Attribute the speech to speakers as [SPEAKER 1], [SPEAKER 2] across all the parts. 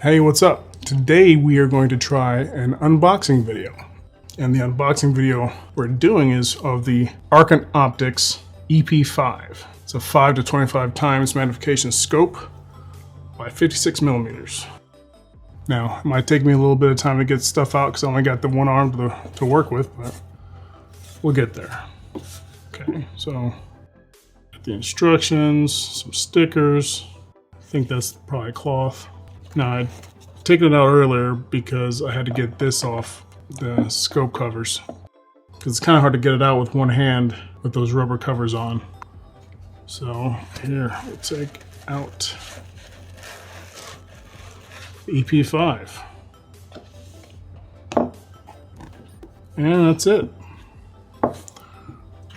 [SPEAKER 1] Hey, what's up? Today we are going to try an unboxing video. And the unboxing video we're doing is of the Arken Optics Ep5. It's a 5 to 25 times magnification scope by 56 millimeters. Now, it might take me a little bit of time to get stuff out because I only got the one arm to work with, but we'll get there. Okay, so the instructions, some stickers. I think that's probably cloth. Now, I'd taken it out earlier because I had to get this off the scope covers. Because it's kind of hard to get it out with one hand with those rubber covers on. So here, we'll take out the Ep5. And that's it.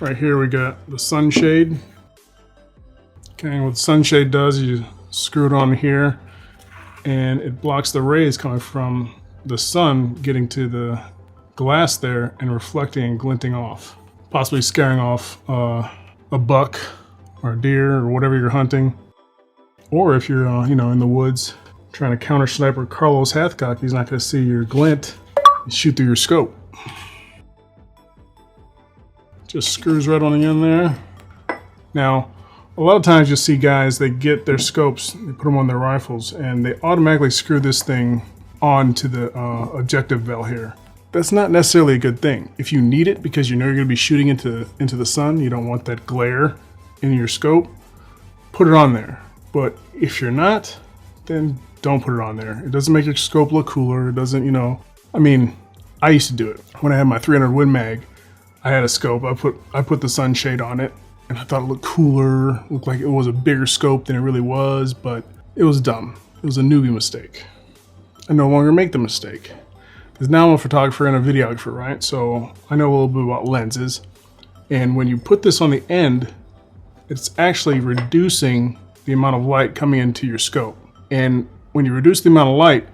[SPEAKER 1] Right here we got the sunshade. Okay, what the sunshade does, you screw it on here and it blocks the rays coming from the sun getting to the glass there and reflecting and glinting off, possibly scaring off a buck or a deer or whatever you're hunting. Or if you're in the woods trying to counter sniper Carlos Hathcock, he's not going to see your glint and shoot through your scope. Just screws right on the end there. Now, a lot of times you'll see guys, they get their scopes, they put them on their rifles, and they automatically screw this thing onto the objective bell here. That's not necessarily a good thing. If you need it because you know you're going to be shooting into the sun, you don't want that glare in your scope, put it on there. But if you're not, then don't put it on there. It doesn't make your scope look cooler. It doesn't, I mean, I used to do it. When I had my 300 Win Mag, I had a scope. I put the sunshade on it. And I thought it looked cooler, looked like it was a bigger scope than it really was, but it was dumb. It was a newbie mistake. I no longer make the mistake. Because now I'm a photographer and a videographer, right? So I know a little bit about lenses. And when you put this on the end, it's actually reducing the amount of light coming into your scope. And when you reduce the amount of light,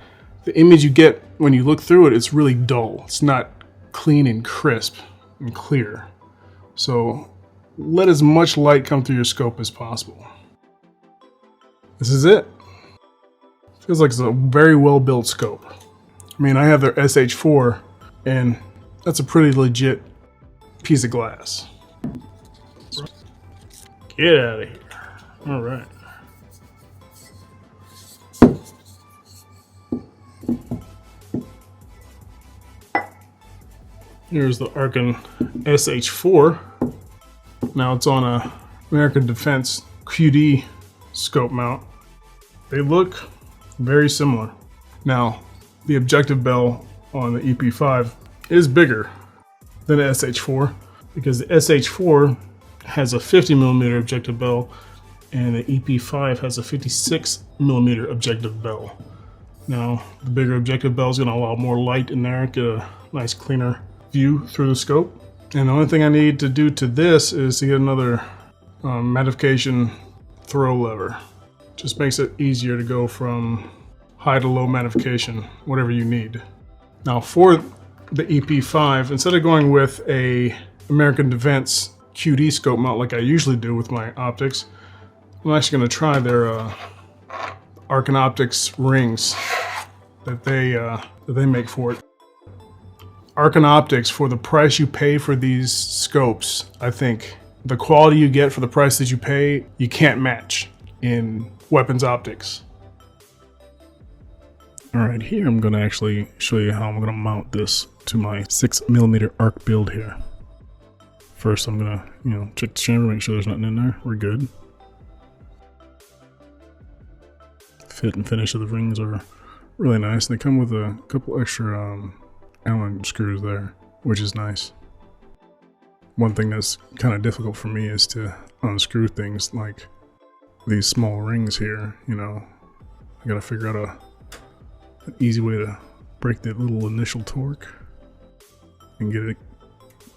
[SPEAKER 1] the image you get when you look through it, it's really dull. It's not clean and crisp and clear. So let as much light come through your scope as possible. This is it. Feels like it's a very well built scope. I mean, I have their SH4 and that's a pretty legit piece of glass. Get out of here. All right. Here's the Arken SH4. Now it's on a American Defense QD scope mount. They look very similar. Now, the objective bell on the Ep5 is bigger than the SH4 because the SH4 has a 50 millimeter objective bell and the Ep5 has a 56 millimeter objective bell. Now, the bigger objective bell is going to allow more light in there, get a nice cleaner view through the scope. And the only thing I need to do to this is to get another magnification throw lever. Just makes it easier to go from high to low magnification, whatever you need. Now for the Ep5, instead of going with a American Defense QD scope mount like I usually do with my optics, I'm actually going to try their Arken Optics rings that they make for it. Arken Optics, for the price you pay for these scopes, I think the quality you get for the price that you pay, you can't match in weapons optics. All right, here I'm going to actually show you how I'm going to mount this to my 6mm arc build here. First, I'm going to, check the chamber, make sure there's nothing in there. We're good. Fit and finish of the rings are really nice. They come with a couple extra Allen screws there, which is nice. One thing that's kind of difficult for me is to unscrew things like these small rings here. I gotta figure out an easy way to break that little initial torque and get a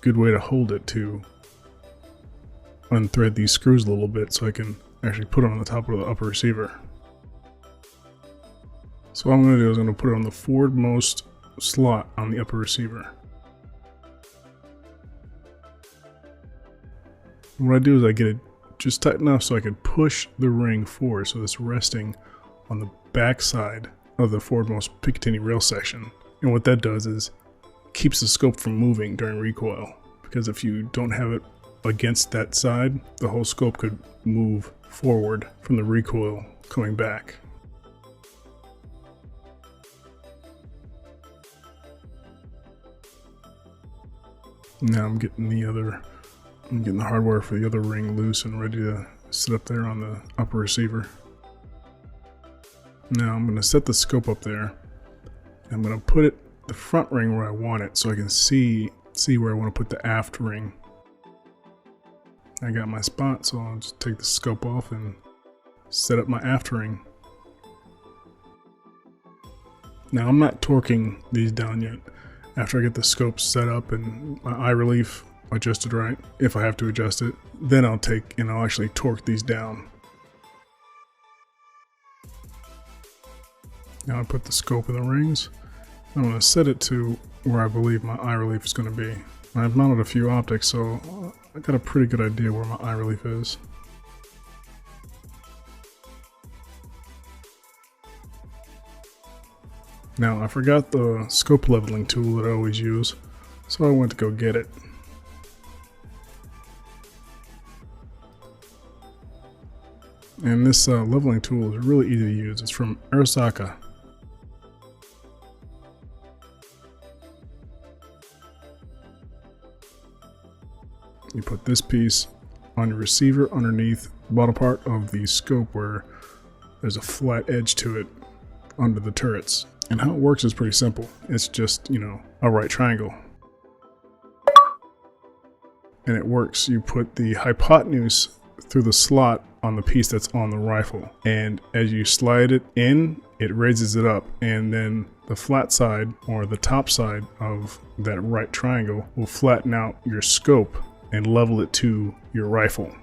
[SPEAKER 1] good way to hold it to unthread these screws a little bit so I can actually put it on the top of the upper receiver. So what I'm going to do is I'm going to put it on the forwardmost slot on the upper receiver. What I do is I get it just tight enough so I can push the ring forward so it's resting on the back side of the forwardmost Picatinny rail section. And what that does is keeps the scope from moving during recoil, because if you don't have it against that side, the whole scope could move forward from the recoil coming back. Now I'm getting the hardware for the other ring loose and ready to sit up there on the upper receiver. Now I'm going to set the scope up there. I'm going to put the front ring where I want it so I can see where I want to put the aft ring. I got my spot, so I'll just take the scope off and set up my aft ring. Now I'm not torquing these down yet. After I get the scope set up and my eye relief adjusted right, if I have to adjust it, then I'll actually torque these down. Now I put the scope in the rings. I'm going to set it to where I believe my eye relief is going to be. I've mounted a few optics, so I got a pretty good idea where my eye relief is. Now I forgot the scope leveling tool that I always use, so I went to go get it. And this leveling tool is really easy to use. It's from Arken. You put this piece on your receiver underneath the bottom part of the scope where there's a flat edge to it under the turrets. And how it works is pretty simple. It's just, a right triangle. And it works. You put the hypotenuse through the slot on the piece that's on the rifle. And as you slide it in, it raises it up. And then the flat side, or the top side of that right triangle, will flatten out your scope and level it to your rifle.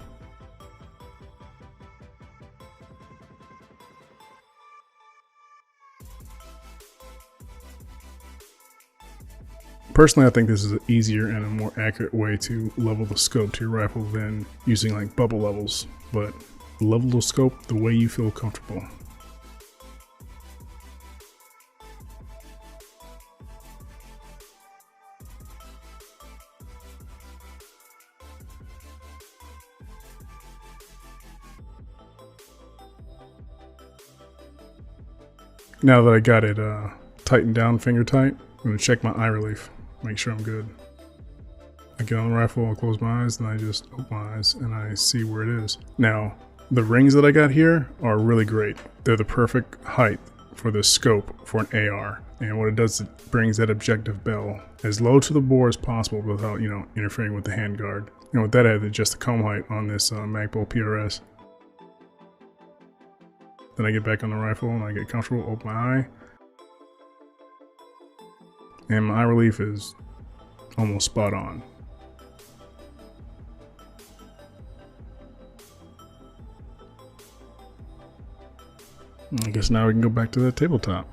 [SPEAKER 1] Personally, I think this is an easier and a more accurate way to level the scope to your rifle than using like bubble levels, but level the scope the way you feel comfortable. Now that I got it tightened down finger tight, I'm going to check my eye relief, make sure I'm good. I get on the rifle, I close my eyes, and I just open my eyes and I see where it is. Now, the rings that I got here are really great. They're the perfect height for the scope for an AR. And what it does, it brings that objective bell as low to the bore as possible without, interfering with the handguard. And with that, I adjust the comb height on this Magpul PRS. Then I get back on the rifle and I get comfortable, open my eye. And my eye relief is almost spot on. I guess now we can go back to the tabletop.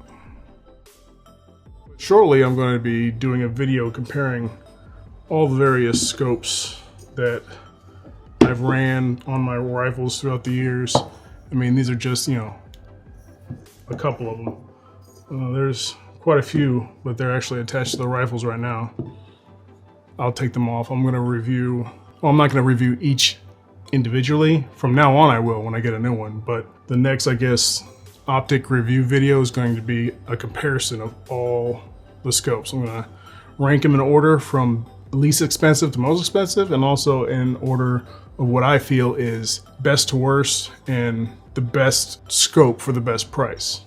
[SPEAKER 1] Shortly, I'm going to be doing a video comparing all the various scopes that I've ran on my rifles throughout the years. I mean, these are just, a couple of them. There's quite a few, but they're actually attached to the rifles right now. I'll take them off. I'm not going to review each individually. From now on, I will when I get a new one. But the next, I guess, optic review video is going to be a comparison of all the scopes. I'm going to rank them in order from least expensive to most expensive, and also in order of what I feel is best to worst and the best scope for the best price.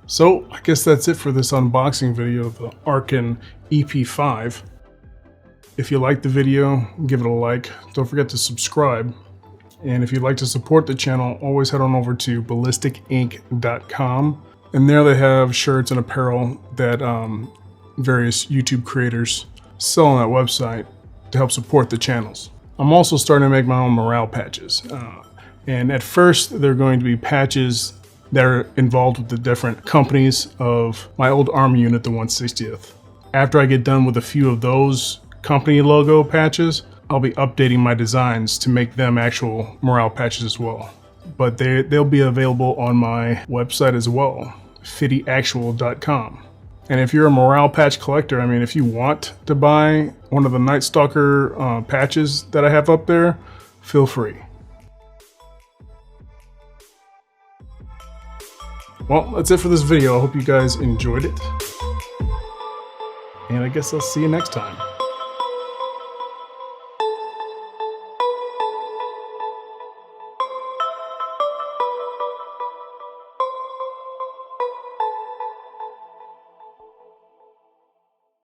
[SPEAKER 1] So I guess that's it for this unboxing video of the Arken Ep5. If you liked the video, give it a like. Don't forget to subscribe. And if you'd like to support the channel, always head on over to ballisticink.com. And there they have shirts and apparel that various YouTube creators sell on that website to help support the channels. I'm also starting to make my own morale patches. And at first, they're going to be patches that are involved with the different companies of my old Army unit, the 160th. After I get done with a few of those company logo patches, I'll be updating my designs to make them actual morale patches as well. but they'll be available on my website as well, fittyactual.com. And if you're a morale patch collector, I mean, if you want to buy one of the Night Stalker patches that I have up there, feel free. Well, that's it for this video. I hope you guys enjoyed it. And I guess I'll see you next time.